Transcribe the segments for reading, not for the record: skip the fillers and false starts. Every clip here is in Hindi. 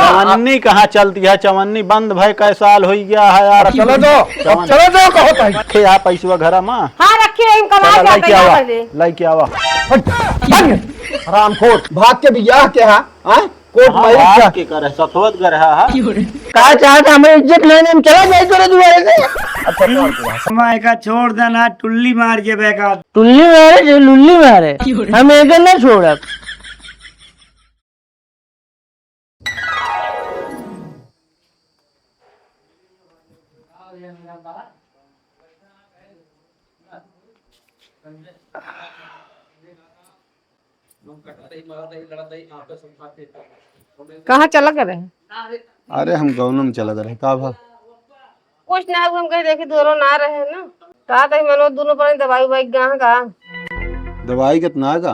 चवन्नी कहाँ चलती है? चवन्नी बंद भाई कै साल हो गया है यार। चलो दो कहो रखे यहाँ पैसा घर में। हाँ रखिए लेके आवा। रामखोर भाग के बियाह के कोट हाँ, के करे सतवत कर है का चाहता हमें इज्जत लेने में चला जाए तोरे दुआरे से। मैं का छोड़ देना टुल्ली मार के बेकार। टुल्ली मारे जो लुल्ली मारे हम एक न छोड़। कहाँ चला कर रहे हैं? अरे हम गौनों में चला गए का भा कुछ ना हम कहीं देखे दोनों ना रहे ना कहा कहीं मनो दोनों पर दवाई वाई कहाँ का दवाई कितना का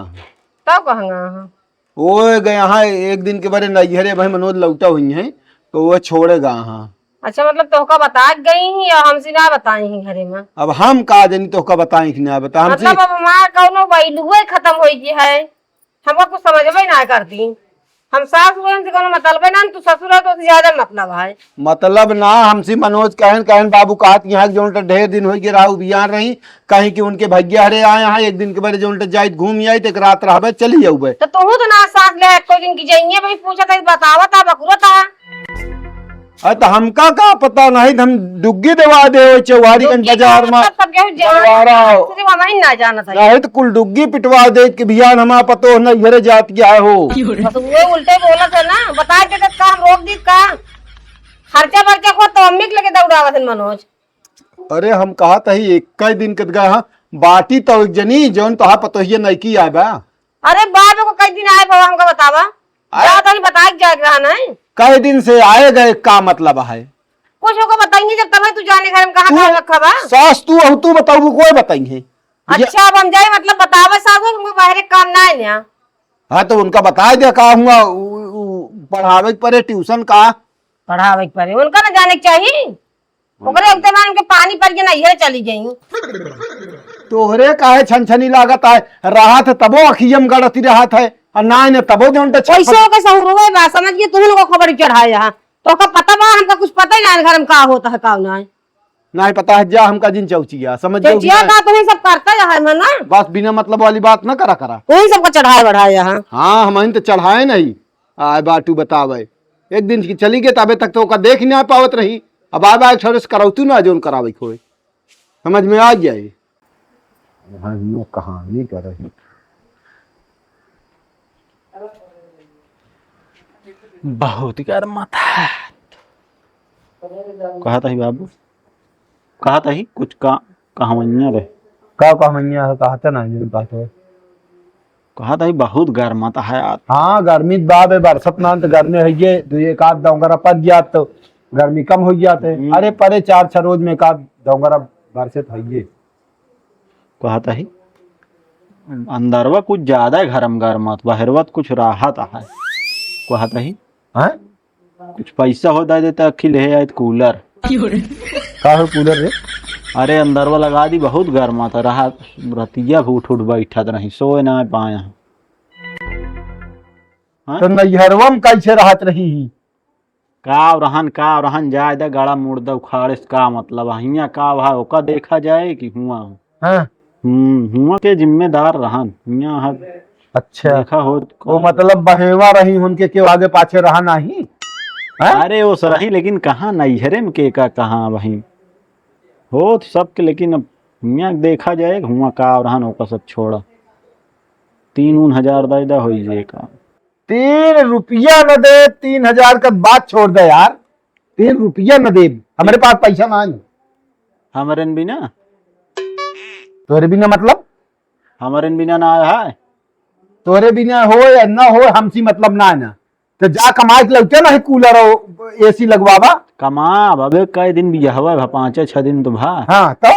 तब कहाँ वो गए यहाँ एक दिन के बारे नैहरे भाई मनोज लौटा हुई है तो वो छोड़ेगा हाँ। अच्छा मतलब तोहका बता गई ही या हमसे ना बताई ही घरे में? अब हम का जानी तोहका बताई कि ना बता हमसे। मतलब अब हमारा कौनो वैल्यू खत्म हो गई है हमको कुछ समझ ना करती। हम सास हुए हमसे कोनो मतलब ना तू ससुर है तो ज्यादा मतलब है। मतलब ना हमसे मनोज कहन कहन बाबू कहत यहाँ जो ढेर दिन हो गए राहु बियान रही कहीं कि उनके भैया हरे आए यहाँ एक दिन के बारे जो जाइत घूम आई तो रात रह चली जाऊे तो तू तो ना सास ले कोई दिन की जाइए भाई पूछा था बतावा था बकरो था। अरे तो हमका का पता नहीं हम डुग्गी दवा दे चौहारी बाजार में ना जाना था नहीं तो कुल डुग्गी पिटवा दे कि बियान हमारा पतो नैहरे जात गया हो तो वो उल्टे बोला था ना बता के का हम रोक दी का खर्चा वर्चा को तो अम्मी के लगे दौड़ावा थे मनोज। अरे हम कहा था ही एक दिन कद गया बाटी तो एक जनी जौन तो पतो ही नहीं की आए बा। अरे बाप को कई दिन आए बाबा हमको बतावा तो नहीं बता जाएगा नहीं कई दिन से आए गए का मतलब है कुछ को बताएंगे जब तब तू जाने घर में कहाँ रखा बा सास तू बताऊ कोई बताएंगे। अच्छा अब हम जाए मतलब बतावे सास हमको बाहर काम ना है ना। हाँ तो उनका बता दे का हुआ पढ़ावे पड़े ट्यूशन का पढ़ावे पड़े उनका ना जाने के चाहिए ओकरे उनके पानी पर के ना ये चली जाई तोहरे काहे छनछनी लागत है राहत तबो अखियम गड़ती रहत है और ना ने तबो जोन पैसों के सहरुवे बा समझ के तुम लोग को खबर चढ़ाया यहाँ तो का पता बा हमका कुछ पता ही ना घर में का होता है का नहीं पता है जा हमका जिन चौचिया समझ जाओ का तुम्हें सब करता है ना बस बिना मतलब वाली बात ना करा वही सबको चढ़ाए बढ़ाया यहाँ। हाँ हम तो चढ़ाए नहीं आए बाटू बतावे एक दिन की चली गई तबे तक तो का देख नहीं पावत रही अब आए बार छोरे से कराऊ ना जोन करावे खोए समझ में आ जाए कहानी कर रही बहुत गर्म था कहा था ही बाबू कहा था ही कुछ का कहावनिया रहे का कहानियां है कहता ना ये बात है कहा था ही बहुत गर्म था है यार। हाँ गर्मी बाब है बरसत ना तो गर्मी है ये दो एक आध डोंगरा पड़ गया तो गर्मी कम हो जाते। अरे परे 4-6 रोज में एक आध डोंगरा बरसत है ये कहा था ही अंदरवा कुछ ज्यादा गरम गर्मत बाहरवा कुछ राहत है कहा था ही कुछ पैसा हो देता अखिल है कूलर का है कूलर रे। अरे अंदरवा लगा दी बहुत गर्मा था रहा रतिया उठ बैठा नहीं सोए ना पाया तो नैहरवा में कैसे राहत रही ही का रहन जाए दे गड़ा मुर्दा उखाड़े का मतलब हिया का भाई ओका देखा जाए कि हुआ हुआ के जिम्मेदार रहन हिया है। अच्छा देखा हो वो मतलब बहेवा रही उनके के आगे पाछे रहा नहीं। अरे वो सही लेकिन कहाँ नैहरे में के का कहाँ वही हो सबके लेकिन अब यहाँ देखा जाए हुआ का रहन ओका सब छोड़ा 3,000 दायदा हो जाए का 3 रुपया न दे 3,000 का बात छोड़ दे यार 3 रुपया न दे हमारे पास पैसा ना है हमारे बिना तोरे बिना मतलब हमारे बिना ना है तोरे बिना हो या ना हो हमसी मतलब ना है ना तो जा कमाए के लगते ना है कूलर और एसी लगवावा कमा अबे कई दिन भी हवा 5-6 दिन तो भा हाँ तो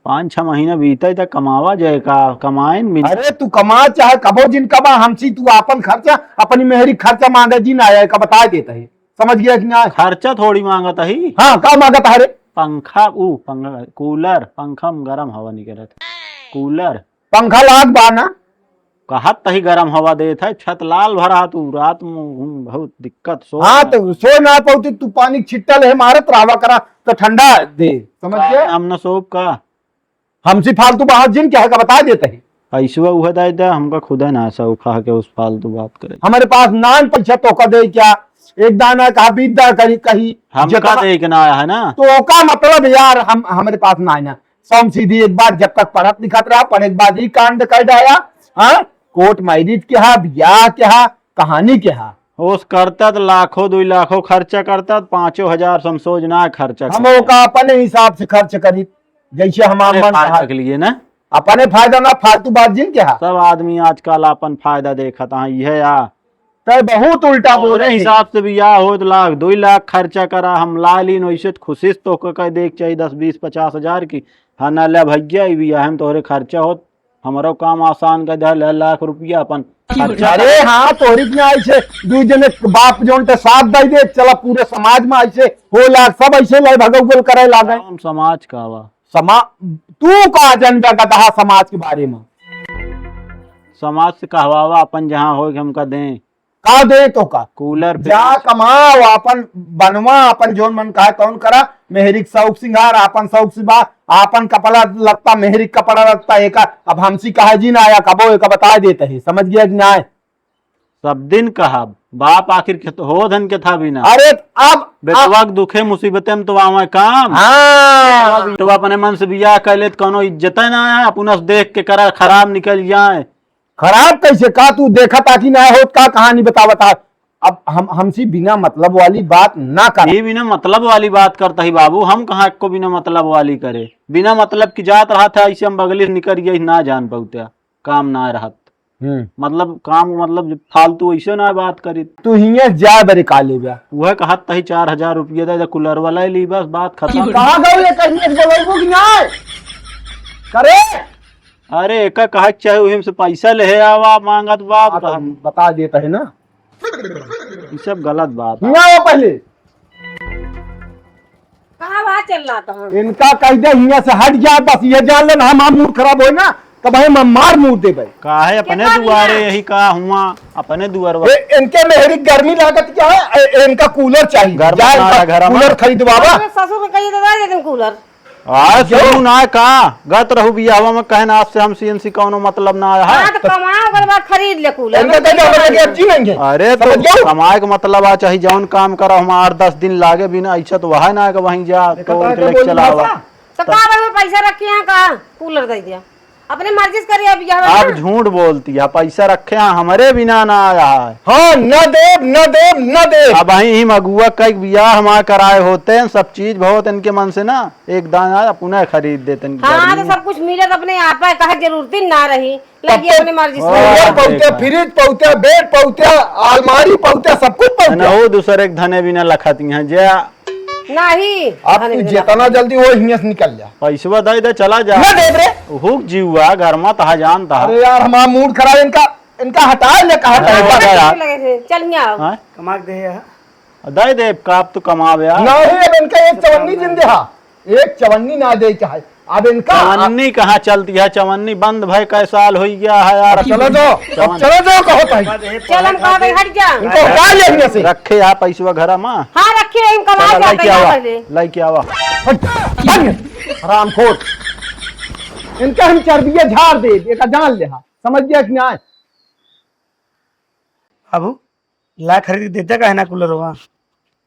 5-6 महीना बीता तक कमावा जाए का कमाएन भी। अरे तू कमा चाहे कबो जिन कमा हमसी तू अपन खर्चा अपनी मेहरी खर्चा मांगे जी ना आया का बता देता है समझ गया कि ना खर्चा थोड़ी मांगता ही। हाँ का मांगता है रे पंखा कूलर पंखा में गर्म हवा निकलत कूलर पंखा लाग बा ना कहा तही गरम हवा देत है, छत लाल भरा तू रात में बहुत दिक्कत सो। हाँ तो सो ना पाती तू, पानी छिट्टा ले मारत रहा करा तो ठंडा दे, समझ गया। हम न सोप का हमसे फालतू बात जिन क्या है का बता देते हैं। ऐसा वह दे दे हमका खुदा ना ऐसा उखा के उस फालतू बात करे। हमारे पास नान पैसा तो का दे क्या, एक दाना कहा बीदा करी कही हम का देखना आया है ना, तो का मतलब यार हम हमारे पास ना है ना। सोम सीधी एक बार जब तक पढ़त लिखत रहा, पढ़े के बाद ही कांड कर डाया। हाँ कोर्ट मैरिज क्या, ब्याह क्या, कहानी क्या, होश करता तो लाखों 2 लाखों खर्चा करता, 5,000 समझ ना खर्चा हम का अपने हिसाब से खर्च करी जैसे हम के लिए ना, अपने फायदा ना फालतू बात जिन क्या। सब आदमी आजकल अपन फायदा देखता है ये या तो बहुत उल्टा बोल बोरे रहे हैं। हिसाब से भी या हो तो लाख 2 लाख खर्चा करा हम ला ली वैसे खुशी तो कह देख चाहिए 10 20 50 हजार की। हाँ ना ले भैया भी हम तोहरे खर्चा हो, हमारा काम आसान कर दे, ले लाख रुपया अपन खर्चा। अरे हाँ तोहरी क्या ऐसे दू जने बाप जोन ते साथ दई दे, चला पूरे समाज में ऐसे हो लाग सब ऐसे लै भगवल करे लागे। हम समाज का वा समाज तू का जनता का दहा समाज के बारे में समाज से कहवावा अपन जहाँ हो हमका दें का दे तो का कूलर जा कमाओ अपन बनवा, अपन जोन मन कहा कौन करा, मेहरी शौक सिंगार अपन शौक से बा, अपन कपड़ा लगता मेहरी कपड़ा लगता एक। अब हमसी कहा जी ना आया कबो एक बता देते है, समझ गया कि ना। सब दिन कहा बाप आखिर के तो हो धन के था भी ना। अरे अब बेटवा के दुखे मुसीबतें में तो आवा काम। हाँ तो अपने मन से बियाह कर ले तो कोनो इज्जत ना है, अपन देख के करा खराब निकल जाए। खराब कैसे का तू देखा ताकि ना हो का कहानी बता। अब हमसे बिना मतलब वाली बात ना कर। ये बिना मतलब वाली बात करता ही बाबू, हम कहाँ को बिना मतलब वाली करे। बिना मतलब की जात रहा था ऐसे हम बगली से निकल गए ना जान पाता काम ना रहा, मतलब काम मतलब फालतू ऐसे ना बात करी। तू हिये जा बरे काले बा वह कहा तही 4,000 रुपया दे कूलर वाला ली, बस बात खत्म। कहां गए ये कहीं बोलबो कि ना करे। अरे एक कहा चाहे उहिम से पैसा ले आवा मांगत बाप बता देता है ना, ये सब गलत बात है। हिया वो पहले कहाँ बात चल रहा था। इनका कह दे हिया से हट जा, बस ये जान लेना हम मूड खराब हो ना तो भाई मैं मार मुंह दे भाई। काहे अपने दुआरे यही कहा हुआ अपने दुआर इनके मेहरी गर्मी लागत क्या है, इनका कूलर चाहिए कूलर खरीदवावा। ससुर को कहिए तो दे देते कूलर। आज सुनू ना का गत रहू बियाहवा में कहना आपसे हम सीएनसी कौनो मतलब ना आया हाँ है। तो कमाओ ओकर बाद खरीद ले कूलर। इनका कह दे हम अब जी लेंगे। अरे तो कमाए का मतलब आ चाहे जौन काम करा हम 8-10 दिन लागे बिना अच्छा तो वह ना वहीं जा तो चलावा। तो का में पैसा रखे हैं का कूलर दे दिया, अपने मर्जी से करिए अब यह आप झूठ बोलती है, पैसा रखे हैं हमारे बिना ना आया है। हाँ न देव अब ही मगुआ कई बियाह हमारे कराए होते हैं, सब चीज बहुत इनके मन से ना एक दाना पुनः खरीद देते हैं। हाँ तो सब कुछ मिले तो अपने आप है, कहा जरूरत ना रही लगी अपने मर्जी से। पहुंचे फ्रिज पहुंचे बेड पहुंचे अलमारी पहुंचे सब कुछ पहुंचे। वो दूसरे एक धने बिना लखती हैं जे नहीं अब तू जितना जल्दी वो हिया से निकल जा, पैसा दे दे चला जा। न दे रे। हुक जीवा घर में तहा जानता। अरे यार हमारा मूड खराब, इनका हटा ले कहा लगे थे चल आओ हाँ? कमा दे दे दे का आप तो कमावे यार। नहीं अब इनका एक चवन्नी जिंदे हा, एक चवन्नी ना दे चाहे। अब इनका चवन्नी कहाँ चलती है, चवन्नी बंद भाई कै साल हो गया है यार। चलो जाओ कहो भाई चल हम कहा हट जा। इनको हटा ले हिया से। रखे यार पैसा घर में। हाँ रखे हम कमा लेके आवा पहले। लेके आवा। हरामखोर इनका हम चर्बिया झाड़ दे एक जान ले हा, समझ गया कि ना। बाबू ला खरीद देते का है ना कूलर हुआ।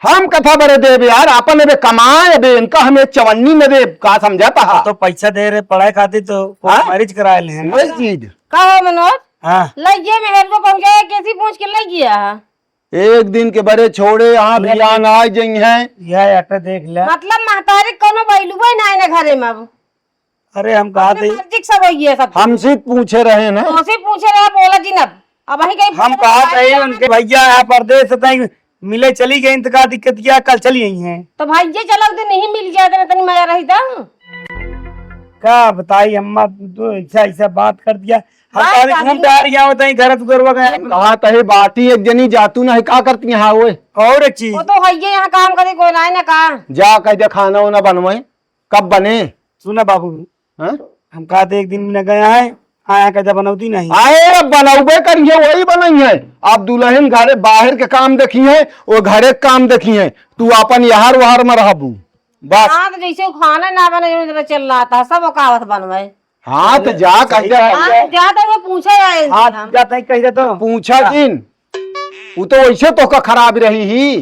हम कथा बरे देव यार अपन बे कमाए बे, इनका हमें चवन्नी में दे का समझाता हा। तो पैसा दे रहे पढ़ाई खातिर तो मैरिज कराए ले हैं। वही चीज कहो मनोज हाँ लगे मेहर को पहुंचाया कैसी पूछ के लग गया। एक दिन के बरे छोड़े यहाँ भी आन आ जाई हैं। यह आटा देख लिया। मतलब महतारी कोनो बैलू ना है ना घरे में अब। अरे हम कहा थे मर्जी सब हो गया सब। हमसे पूछे रहे ना, तुमसे पूछे रहे बोला जी ना अब वही कहीं हम कहा थे उनके भैया यहाँ परदेश से मिले चली गई इंतका दिक्कत किया कल चली गई हैं। तो भाई ये चला तो नहीं मिल जाता तनी मजा रही था। क्या बताई अम्मा तो ऐसा ऐसा बात कर दिया। हम बात कहा काफी- घूम तैयार गया होता है घर गरवा गए कहा तहे बाटी एक जनी जातू ना है का करती है वो और एक चीज वो तो है यहाँ काम करे कोई ना है ना कहा। जा कह दे खाना वाना बनवाए कब बने। सुना बाबू हाँ? हम कहा थे एक दिन में गया है हाँ कदा बनौती नहीं। आए बनौबे करिए वही बनाई है। आप दुल्हन घरे बाहर के काम देखी है, वो घरे के काम देखी है, तू अपन यहार वहार में रहबू बस। हाँ तो जैसे वो खाना ना बने चल रहा था सब वकावत बनवाए। हाँ तो जा कह दे हाँ ज्यादा वो पूछे आए हाँ जाता है कह तो पूछा दिन वो तो वैसे तो का खराब रही ही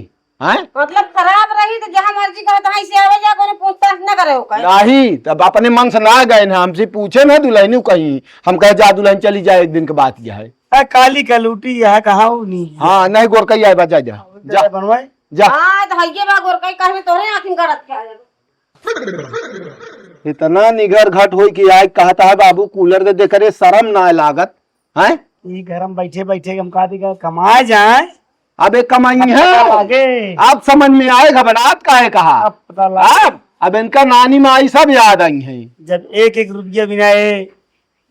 हैं। मतलब खराब रही तो जहाँ मर्जी करे तहाँ से आवे जा कोई पूछताछ न करे हो नहीं तब अपने मन से ना गए ना, हमसे पूछे ना दुल्हन कहीं, हम कहे जा दुल्हन चली जाए, एक दिन के बात यह है। काली का लूटी यह कहाँ नहीं। हाँ नहीं गोरकई आए जा जा जा बनवाए जा। हाँ तो हइये बा गोरकई कहने तोरे आखिन करत क्या है। इतना निगर घट हुई कि आज कहता है बाबू कूलर दे करे शर्म ना लागत है। ये घर में बैठे बैठे हम कहा दी कमाए जाए। अब एक कमाई है आगे आप समझ में आए, घबराहट का है कहा अब पता लगा। अब इनका नानी माई सब याद आई है। जब एक एक रुपया बिना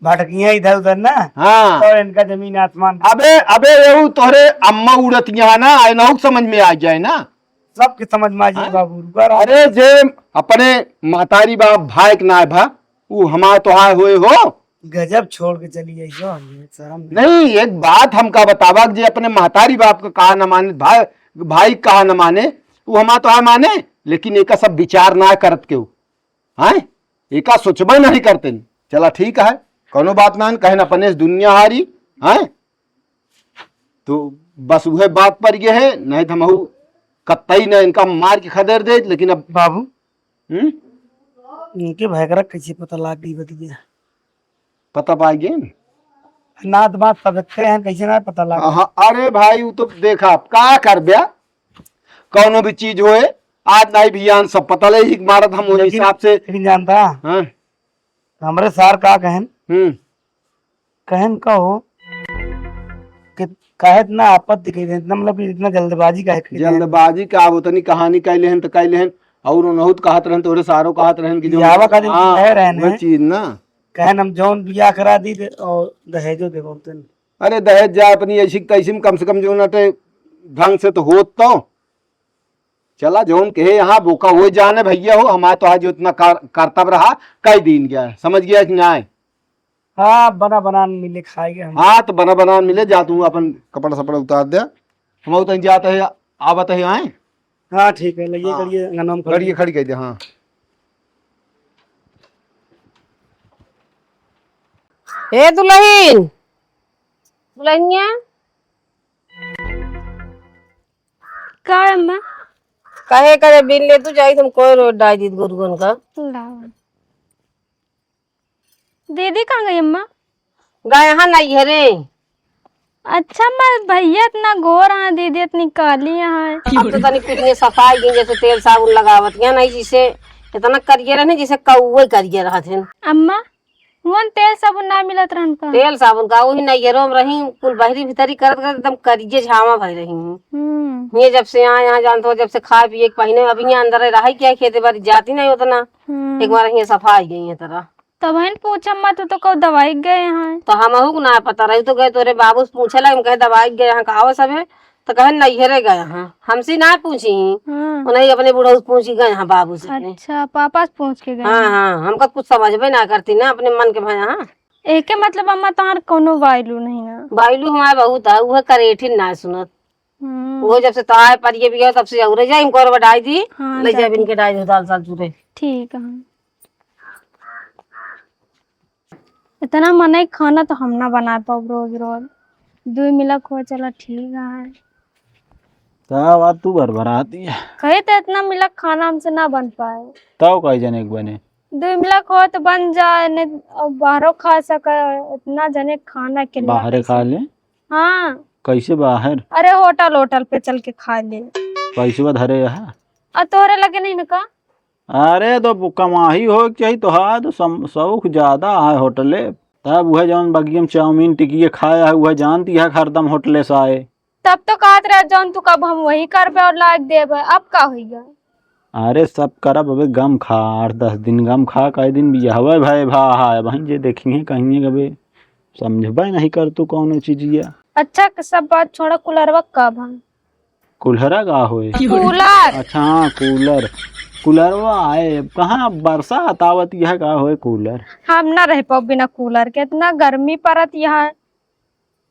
भटकिया इधर उधर ना हाँ तो इनका जमीन आसमान अबे अबे ये तोहरे अम्मा उड़त यहाँ ना आए ना समझ में आ जाए ना, सबके समझ में आ जाए बाबू। अरे जे अपने महतारी बाप भाई के ना भा वो हमारे तो आए हुए हो। गजब छोड़ के चली गई जो शर्म नहीं एक बात हमका बतावा जे अपने महतारी बाप का कहा न माने, भाई भाई कहा न माने, वो हमारा तो माने, लेकिन एक सब विचार ना करत के हैं, एक सोचबे नहीं करते। चला ठीक है कोनो बात ना, कहे अपने दुनिया हारी हैं तो बस वह बात पर ये है, नहीं तो हम कतई न इनका मार के खदेड़ दे। लेकिन अब बाबू इनके भयकरा कैसे पता लाग गई बतिया पता पाएंगे नात बात सबकते हैं कैसे ना पता लगा। हाँ, अरे भाई वो तो देखा का कर ब्या कौनो भी चीज होए आज नहीं भी सब पता ले मारत हम उस हिसाब से। लेकिन जानता हाँ हमारे सार का कहन कहन का हो कि कहे इतना आपत्ति कही इतना मतलब इतना जल्दबाजी का है। जल्दबाजी का वो तनी कहानी कहले हन तो कहले हन और उनहुत कहत रहन तोरे सारो कहत रहन कि जो यावा का दिन कह रहे वो हैं चीज ना कहन हम जौन बियाह करा दी और दहेजो दे बोलते हैं। अरे दहेज जा अपनी ऐसी तैसी में कम से कम जो नटे ढंग से तो होत तो चला जौन कहे यहाँ बोका हो जाने भैया हो, हमारे तो आज उतना कर्तव्य रहा कई दिन गया समझ गया कि ना। हाँ बना बना मिले खाएंगे हम। हाँ तो बना बना मिले जा तू अपन कपड़ा सपड़ा उतार दे, हम तो जाते है आवत है आए। हाँ ठीक है लइए करिए गनम खड़ी खड़ी कह दे। हाँ ए दुल्हन दुल्हनिया का अम्मा कहे करे बिन ले तू जाई तुम कोई रोड डाई दी गुरगुन का। लाओ दीदी कहाँ गई अम्मा? गाय यहाँ नहीं है रे। अच्छा मैं भैया इतना गोर है दीदी इतनी काली है। अब तो तनी कुछ सफाई गई जैसे तेल साबुन लगावत या नहीं जिसे इतना करिए रहे जिसे कौवे करिए रहा थे। अम्मा वन तेल साबुन ना मिलत रहन का तेल साबुन का वही नैयरों में रही कुल बहरी भीतरी करत करत एकदम करिए झामा भर रही हूँ। ये जब से यहाँ जानते हो जब से खाए पिए पहने अभी यहाँ अंदर रहा क्या खेते बारी जाती नहीं उतना एक बार यहाँ सफाई गई है तरह। तो बहन पूछ अम्मा तू तो कौ दवाई गए हैं तो हम ना पता रही तो गए तोरे बाबू से पूछे लगे कहे दवाई गए यहाँ कहा सब है तो कहे नैहरे गए यहाँ हमसे ना पूछी उन्हें अपने बूढ़ा से पूछी गए यहाँ बाबू से। अच्छा पापा से पूछ के गए। हाँ हाँ हमका कुछ समझबे ना करती ना अपने मन के भाई। हाँ एके मतलब अम्मा तुम्हार कोनो वाइलू नहीं ना बाइलू हमारे बहुत है वह करेठी ना सुनत वो जब से ताए पर ये भी है तब से और जाए इनको और बढ़ाई दी ले जाए इनके डाई दो दाल साल चूरे। ठीक है इतना मना खाना तो हम ना बना पाओ रोज रोज दो मिला खो चलो ठीक है। तब बात तू भरभराती है कहे तो इतना मिला खाना हमसे ना बन पाए तब कई जने के बने दो मिला खो तो बन जाए ने बाहरों खा सके इतना जने खाना के लिए बाहर खा ले। हाँ कैसे बाहर? अरे होटल होटल पे चल के खा ले पैसे धरे है और तोहरे लगे नहीं ना। अरे तो कमाही हो चाहिए तो हाँ तो शौक ज्यादा है होटले तब वह जौन बगियम चाउमीन टिकिए खाया है वह जानती है हरदम होटले से आए तब तो कहत रहे जौन तू कब हम वही करबे और लाग देबे अब का होइगा। अरे सब करब अबे गम खा 8-10 दिन गम खा कई दिन भी हवे भाई भाई भाई जे देखिए कहीं कभी समझबे नहीं कर तू कौन चीजिया। अच्छा सब बात छोड़ा कूलरवा कब हम कुल्हरा का होए कूलर। अच्छा हाँ कूलर कूलरवा आए अब कहाँ बरसा हतावत यह का होए कूलर। हम ना रह पाओ बिना कूलर के, इतना गर्मी पड़त यहाँ।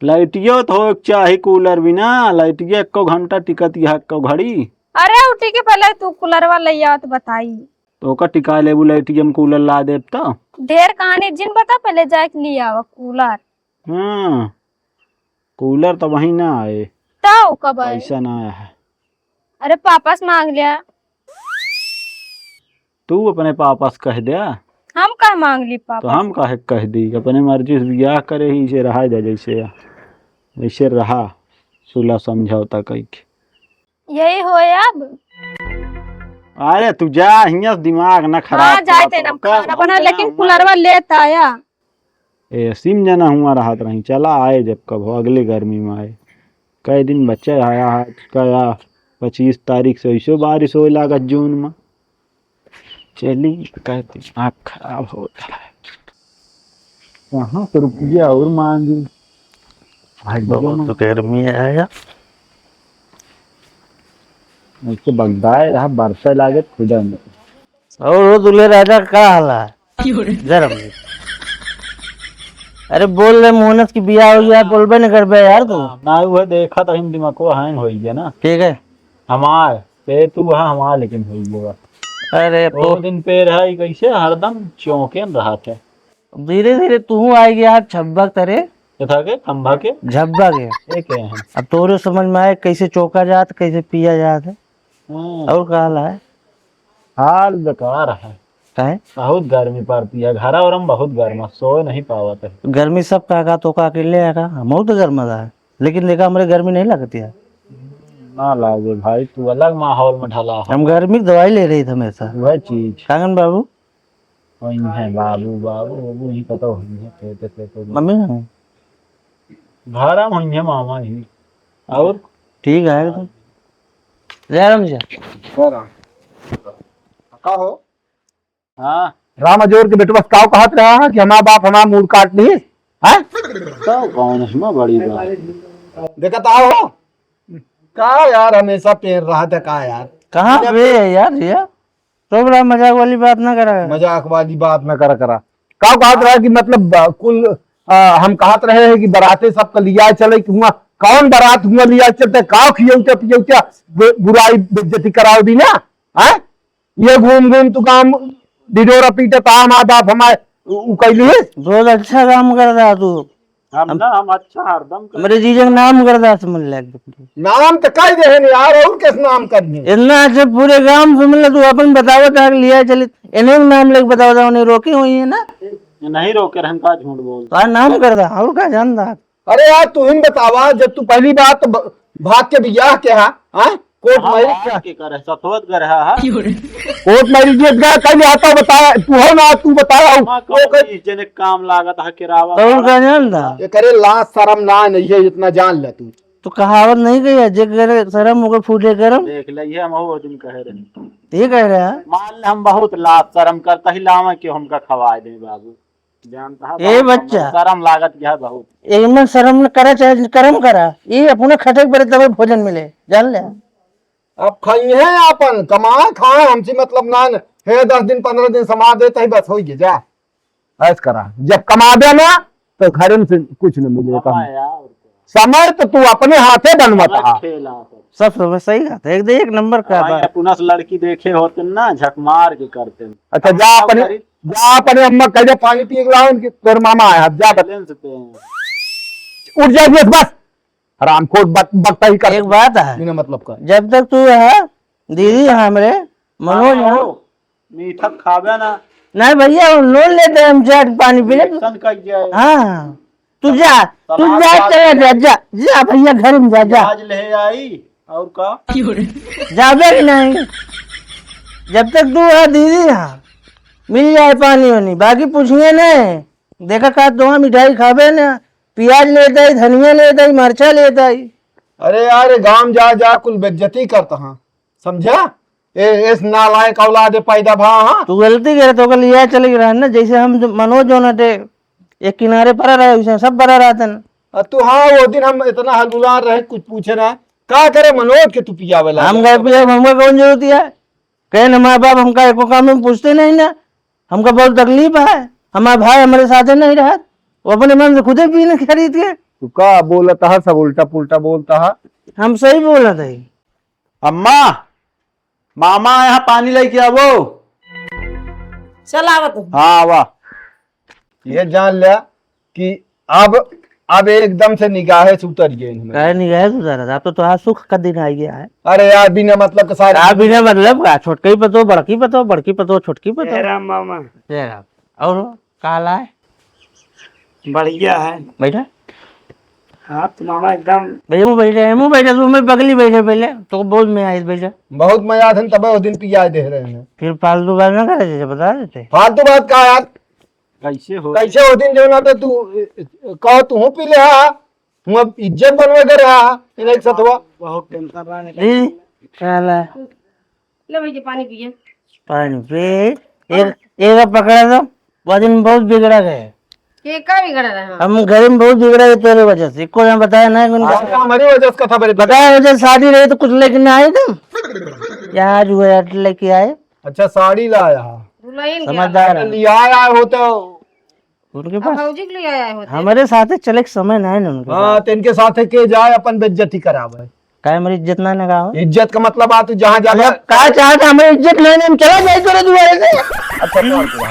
लाइटियो तो हो चाहे कूलर बिना लाइटियो 1 घंटा टिकत यह 1 घड़ी। अरे उठी के पहले तू कूलरवा ले आ तो बताई। तो का टिका लेबू लाइटियो में कूलर ला देब तो। ढेर कहानी जिन बता, पहले जाके ले आवा कूलर। हाँ कूलर तो वही ना आए, तो कब आए? पैसा ना आया है। अरे पापा से मांग लिया। तू अपने पापा से कह दिया हम कहा मांग ली तो पापा? हम काहे कह दी, अपने मर्जी से ब्याह करे ही से रहा जा जैसे वैसे रहा, सुलह समझौता कह के। यही हो अब। अरे तू जा, हियां से दिमाग ना खराब हाँ जाए कर। तेना खाना बना, लेकिन कूलरवा लेता आया। ए सिम जना हुआ राहत रही, चला आए जब कब हो अगले गर्मी में आए। कई दिन बच्चे आया है का 25 तारीख से ऐसो बारिश हो लागत जून में। चली कहती आँख खराब हो रहा है, कहाँ से रुपया और मांगी। तो गर्मी आया ऐसे बगदाए रहा बरसा लागत खुदा में। और वो दूल्हे राजा का हाला जरा मुझे। अरे बोल रहे मोहनत की बियाह हो गया, बोलबे नहीं करबे यार तू। ना वो देखा तो हम दिमाग को हैंग हो गया ना। ठीक है हमार पे तू वहाँ हमार लेकिन हो गया। अरे दो दिन पे रहा ही कैसे हरदम चौंके में रहा थे। धीरे धीरे तू आएगी यार, छब्बक तरे था के खंभा के झब्बा के। एक हैं। अब तोरे समझ में आए कैसे चौका जात कैसे पिया जात है। हाँ, और का हाल है? हाल बेकार है, काहे? बहुत गर्मी पड़ती है, घर और हम बहुत गर्म सो नहीं पावत है। गर्मी सब का तो का अकेले आएगा, हम तो गर्म है, लेकिन देखा हमारे गर्मी नहीं लगती है। ना लागे भाई, तू अलग माहौल में ढला है। हम गर्मी की दवाई ले रही थे हमेशा। वह चीज कांगन बाबू वही है, बाबू बाबू बाबू ही पता हुई है तो मम्मी घर हुई है मामा ही। और ठीक है एकदम। जय राम जी। का हो हाँ राम अजोर के बेटे बस काव कहत रहा है कि हमारा बाप हमारा मूड काट ली है। तो कौन है बड़ी बात। देखा था हो का यार, हमेशा पेर रहा था का यार। कहाँ पे है यार ये तो बड़ा मजाक वाली बात ना करा। मजाक वाली बात न करा का कहत रहा कि मतलब कुल हम कहत रहे हैं कि बराते सबका लिया चले कि हुआ कौन बारात हुआ लिया चलते का खियौते पियौते बुराई बेइज्जती कराओ दी ना है। ये घूम घूम तू काम डिडोरा पीटे ताम आदा हमारे कैली है। बहुत अच्छा काम कर रहा तू। हम अच्छा हरदम मेरे जीजा का नाम कर रहा समझ ले। नाम तो कह दे यार, और किस नाम करनी इतना अच्छा पूरे गांव समझ ले तू। अपन बताओ था लिया चले इन्हें नाम लेके बताओ था, उन्हें रोकी हुई है ना। नहीं रोके रहन का झूठ बोल। तो नाम कर रहा और का जानता। अरे यार तू ही बतावा, जब तू पहली बात भाग के बियाह के है कोर्ट मैरिज के करे सतवत कर रहा है। कोर्ट मैरिज गया कहीं आता बताया तू हो ना, तू बताया जने काम लागत है किरावा। और का जानता। ये करे लाश शर्म ना नहीं है, इतना जान ले तू। तो कहावत नहीं कही जे करे शर्म होकर फूटे गरम। देख लिये हम वो दिन कह रहे ये कह रहा है। मान ले हम बहुत लाज शर्म करता ही लावा के हमका खवाए दे बाबू, जानता है ए बहुत बच्चा। शर्म लागत यह बहुत। एक में शर्म न करे चाहे कर्म करा, ये अपने खटक पर तब भोजन मिले जान ले। अब खाई है अपन कमाए खाए, हमसे मतलब ना है 10 दिन 15 दिन समा देता ही बस हो गया जा ऐस करा। जब कमा देना तो घर से कुछ न मिलेगा। समय तो तू अपने हाथे बनवाता सब समय सही बात है, एक नंबर का बात। पुनः लड़की देखे होते ना झक मार के करते। अच्छा जा अपने अम्मा कह दे पानी पिए लाओ, इनके तेरे मामा आया जा उठ जा बस रामकोट बकता ही कर। एक बात है बिना मतलब का, जब तक तू है दीदी हमरे मनोज है मीठा खावे ना नहीं भैया लोन लेते हम चाट पानी पी ले। हाँ तू जा चले जा भैया घर में जा आज ले आई और का जाबे कि नहीं। जब तक तू है दीदी यहाँ मिल जाए पानी वानी, बाकी पूछिए नहीं। देखा का तो मिठाई खावे ना, प्याज लेता है, धनिया लेता है, मरचा लेता है। अरे यार गांव जा जा कुल बेइज्जती करता हाँ, समझा। इस नालायक औलाद पैदा भा। हाँ तू गलती करे तो लिया चले रहा ना, जैसे हम मनोज होना थे एक किनारे पर रहे उसे सब बड़ा रहते ना। तू हाँ वो दिन हम इतना हलबुलार रहे कुछ पूछे ना का करे मनोज के तू पिया वाला। हम गए पिया हमको कौन जरूरत है। कहे हमारे बाप हमका एको काम में पूछते नहीं ना, हमका बहुत तकलीफ है, हमारा भाई हमारे साथ नहीं रहा, वो अपने मन से खुदे पीने खरीद के। तू का बोलता है, सब उल्टा पुल्टा बोलता है। हम सही बोला था। अम्मा, मामा यहाँ पानी लेके आवो। चल आवत। हाँ वाह। ये जान लिया कि अब एकदम से निगाहें से उतर गए इनमें। कहे नहीं गए सुधारा, अब तो आज सुख का दिन आ गया है। अरे यार बिना मतलब के सारे आप बिना मतलब का छोटकी पतो बड़की पतो, बड़की पतो छोटकी पतो। जय राम मामा। जय राम। और काला है बढ़िया है। बैठा आप तो मामा एकदम भैया मुँह बैठा तू, मैं बगली बैठे पहले तो बोल में आई बैठा, बहुत मजा थे, तब वो दिन पिया दे रहे हैं। फिर फालतू बात ना करे जैसे बता देते। फालतू बात का यार, कैसे हो? कैसे वो दिन जो ना तो तू कहो तू पी ले हा, हूँ अब इज्जत बनवे कर रहा इन एक साथ हुआ। बहुत टेंशन रहने दीदी काला ले भैया पानी पिए। पानी पे एक पकड़ा दो, वो दिन बहुत बिगड़ा गए, के का बिगड़ रहा है? हम घर में बहुत बिगड़ा गए तेरे वजह से। इनको ने बताया ना अच्छा, हमारी वजह से कथा बड़ी बताया वजह शादी रही तो कुछ लेके ना आए तुम, क्या आज हुआ लेके आए। अच्छा साड़ी लाया दुल्हन के समझदार है। लिया आया हो तो उनके पास भौजी के लिए आया होते। हमारे साथ चले के समय ना है ना उनके हाँ तो इनके साथ के जाए अपन बेइज्जती करावे। का हमारी इज्जत ना लगा हो। इज्जत का मतलब आ तू जहाँ जाता कहा चाहता हमारी इज्जत लेने हम चला जाए तेरे दुआरे से। अच्छा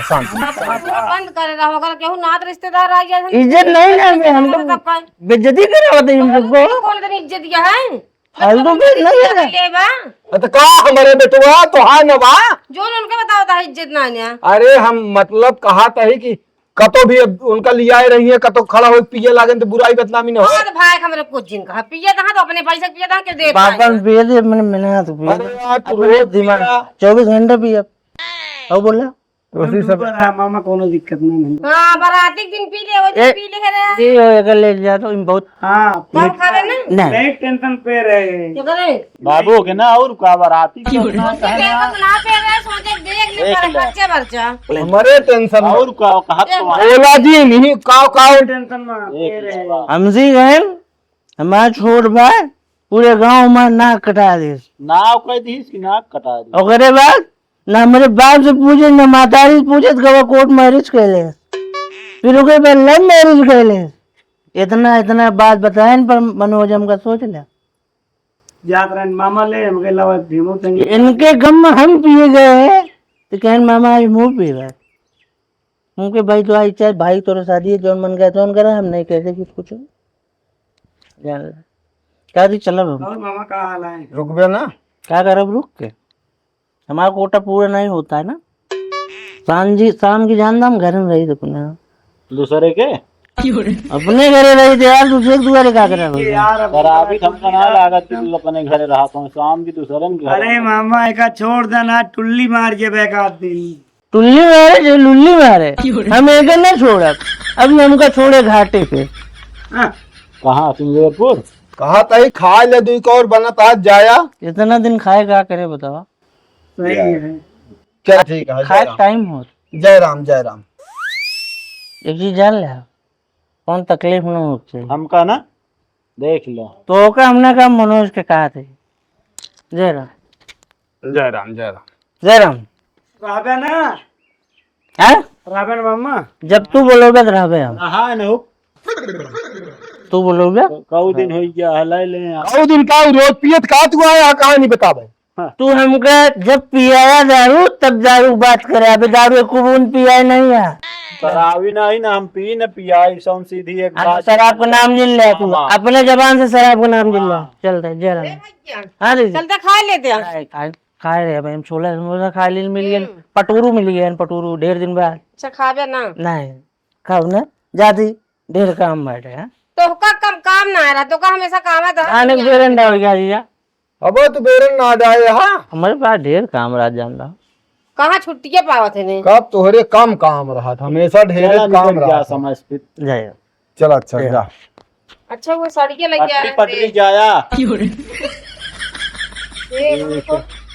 शांति बंद करे रहो, अगर केहू नात रिश्तेदार आ गया इज्जत नहीं ना हमें, हम तो बेइज्जती करा होते हम सबको। कौन तेरी इज्जत दिया है? फालतू बात नहीं है। ले बा तो का हमारे बेटुआ तो हाँ न बा। जो उनके बताओ था इज्जत ना है। अरे हम मतलब कहा था ही कि कतो भी अब उनका लिया रही है, कतो खड़ा हो पिए लागे तो बुराई बदनामी न हो। और भाई हमरे कुछ जिन कहा पिया था तो अपने पैसे पिया था के दे पापा पिए थे मैंने हाथ पिए अरे यार तू रोज दिमाग 24 घंटे पिए और बोला उसी सब मामा कोनो दिक्कत नहीं। हां बराती के दिन पी ले, वो दिन पी ले रे। ये हो एक ले जा तो बहुत हाँ कम खावे ना नहीं टेंशन पे रहे। क्या करे? बाबू के ना और का बराती क्यों ना देखो ना पे रहे सोचे देख ले पर खर्चे बर्चा। हमारे टेंशन और का कहा तो बोला जी नहीं काव टेंशन में पे रहे। हमसी गए हमारा छोड़ भाई पूरे गांव में नाक कटा दे, नाव कह दी कि नाक कटा दी। ओकरे बाद ना हमारे बाप से पूछे ना मातारी से पूछे तो कोर्ट मैरिज कैले, फिर ओकरे बाद लव मैरिज कैले। इतना बात बताए पर मनोज हमका सोच लिया जात रहे मामा ले हम गेला धीमो तंग इनके गम में हम पिए गए तो कहन मामा आज मुंह पी रहा उनके भाई तो आई चाहे भाई तोरे शादी है जो मन गया तो करा, हम नहीं कहते कुछ जान ला। क्या थी चलो और मामा का हाल है? रुक बे ना क्या करब रुक के, हमारा कोटा पूरा नहीं होता है ना। शाम की जान हम घर में रही थे अपने दूसरे के अपने घरे रही थे यार, दूसरे के दुआरे क्या करा यार बराबी हमका ना लागत कि तू अपने घरे रहा तो शाम की दूसरे के घर। अरे मामा एक छोड़ देना टुल्ली मार के बेकार दिन। टुल्ली मारे जो लुल्ली मारे हम एक न छोड़ा, अभी हमका छोड़े घाटे पे। हाँ, कहाँ सिंगापुर? कहा था ही खा ले दुई को और बना था जाया। इतना दिन खाए क्या करे बताओ, सही है। क्या ठीक है खाए टाइम हो। जय राम जय राम। एक चीज जान ले कौन तकलीफ न हो चाहिए हमका ना देख लो तो का हमने कहा मनोज के कहा थे। जय राम जय राम जय राम जय राम। राबे ना हैं राबे मामा जब तू बोलोगे तो रहबे हम, हाँ न हो तू बोलोगे कऊ दिन हो गया हलाई ले और दिन का रोज पियत का तू आया कहानी बतावे। तू हमका जब पियाया दारू तब दारू बात करे, अभी दारू एक बूंद पिया नहीं है। शराबी नहीं ना हम पी न पियाई सौन सीधी एक हाँ, बात। शराब का नाम जिल ले तू अपने जबान से शराब का नाम जिल ले। चलते जय राम। हाँ दीदी चलते खा लेते हैं। खाए रहे भाई हम छोला समोसा खा ली मिल गया, पटूरू मिल गया पटूरू ढेर दिन बाद। अच्छा खावे ना नहीं खाओ ना जाती ढेर काम बैठे हैं तो का कम काम ना आ रहा तो का हमेशा काम आता आने के बेरन डाल गया जीजा अब तो बेरन ना जाए। हाँ हमारे पास ढेर काम रात जान रहा। कहाँ छुट्टियां पावत है ने? कब तोहरे कम काम रहा था, हमेशा ढेर काम रहा था। समझ पे जय चल अच्छा जा। अच्छा वो सड़के लग गया पटरी पटरी जाया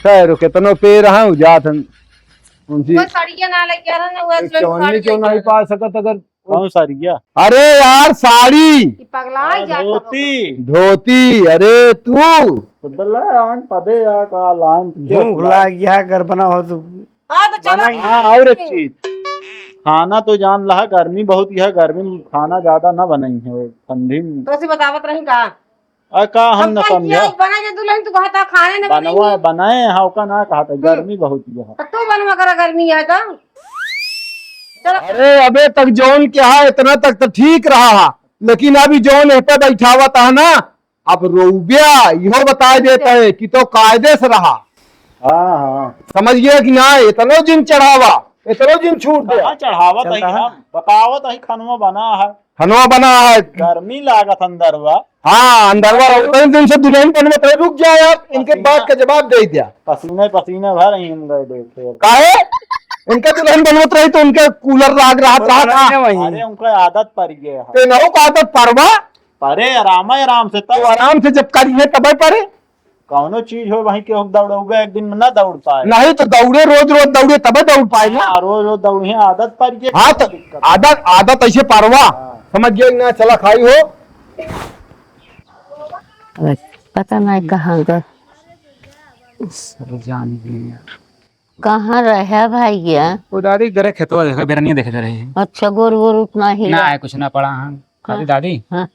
खैर कितनो पे रहा हूँ जात उनसी वो सड़के ना लग गया ना वो चवन्नी क्यों नहीं पा सकत अगर। कौन सारी गया अरे यार साड़ी पगला जा धोती धोती। अरे तू लाइन पदे या का लाइन भूख लग गया घर बना हो तो हाँ तो चलो हाँ और एक चीज खाना तो जान रहा गर्मी बहुत है, गर्मी में खाना ज्यादा ना बनाई है वो ठंडी में। तो बतावत रही का का हम न समझा बना के दुल्हन तू कहता खाने न बनवा बनाए हाँ का ना कहा था गर्मी बहुत है। तो तू बनवा करा गर्मी है तो अरे अबे तक जौन क्या है इतना तक तो ठीक रहा, लेकिन अभी जौन यहाँ पे बैठा हुआ था ना, अब रोबिया यो बता देता है कि तो कायदे से रहा। हाँ हाँ समझ गया कि ना, इतनो दिन चढ़ावा इतनो दिन छूट दे। कहाँ चढ़ावत है हम बतावत है खनवा बना है, हनवा बना है। गर्मी लागत अंदर हुआ। हाँ अंदर दिन से दुल्हन बनवा तो रुक जाए आप, इनके बात का जवाब दे दिया। पसीने पसीने भर ही हम गए देखे। काहे इनके दुल्हन बनवत रही तो उनके कूलर लाग रहा था। अरे उनका आदत पड़ गया है। तेनों का आदत परवा परे आराम से तो तब आराम से जब करिए तब परे, कौनो चीज हो वहीं के हम दौड़ोगे एक दिन में ना दौड़ पाए। नहीं तो दौड़े रोज रोज दौड़े तब दौड़ पाए ना। रोज रोज दौड़े आदत पड़ गई। हाँ तो आदत आदत ऐसे परवा समझ गए ना। चला खाई हो पता नहीं कहाँ गए, कहाँ रहे भाई गया। वो दादी गरे खेतवा देखा बेरनिया देखे जा रही है अच्छा गोर गोर उतना ही ना है कुछ ना पड़ा हाँ खाली दादी हाँ।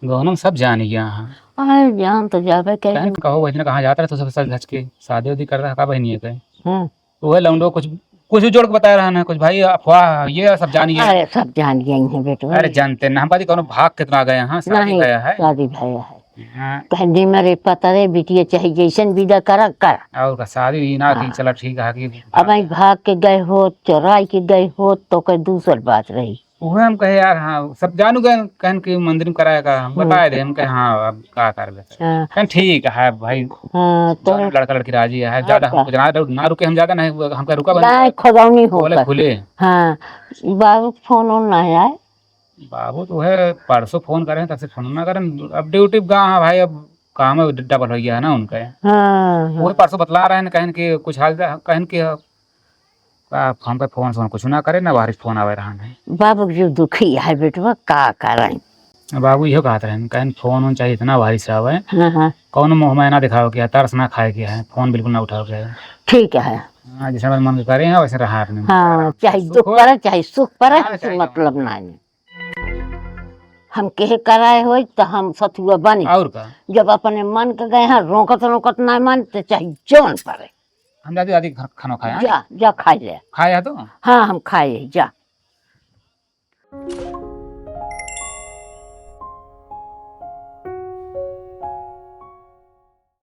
गहनम सब जान गया हाँ अरे जान तो जावे के बहन कहो वही कहाँ जाता रहे तो सब सच धज के शादी उदी कर रहा का बहनी है कहीं हाँ। वो है लौंडो कुछ कुछ जोड़ के बता रहा ना कुछ भाई अफवाह ये सब जान गया। अरे सब जान गए हैं बेटवा। अरे जानते ना हम बात कौन भाग कितना आ गए हाँ शादी नहीं गया है शादी भया है हाँ, कहने मेरे पता रे बिटिया चाहे जैसन विदा करा कर। और का शादी ना की चला ठीक है कि अब आई भाग के गए हो चोराई के गए हो तो कोई दूसर बात रही। वो हम कहे यार हाँ सब जानू गए कहन कि मंदिर में कराएगा हम बताए दे हम कहे हाँ अब क्या कर हाँ, कहन ठीक है भाई हाँ तो लड़का लड़की राजी है ज्यादा हम कुछ ना रुके हम ज्यादा नहीं हमका रुका नहीं खुदौनी हो बोले खुले। हाँ बाबू फोन ऑन नहीं आए। बाबू तो है परसों फोन करें तब से फोन ना करें अब ड्यूटी गाँव है भाई अब काम में डबल हो गया है ना उनका। हाँ वो परसों बतला रहे हैं कहन कि कुछ हाल कहन कि हम पे फोन कुछ ना करे ना बारिश फोन आवे रहा है। बाबू जो दुखी है बेटवा का करें। बाबू इहो कहते रहे कहन फोन वोन चाहिए इतना बारिश आवे हाँ हाँ कौन मुँह में ना दिखाओ क्या तरस ना खाए क्या है फोन बिल्कुल ना उठाओ क्या है। ठीक है। हाँ जैसे हमारे मन करे हैं वैसे रहा आपने। हाँ चाहे दुख पड़े चाहे सुख पड़े इससे मतलब नहीं। हम कहे कराए हो तो हम सतुआ बनी और का जब अपने मन के गए हैं रोकत रोकत नहीं मानते चाहे जौन पड़े। हम दादी दादी खाना खाए जा जा खाई ले। खाया तो हाँ हम खाए जा।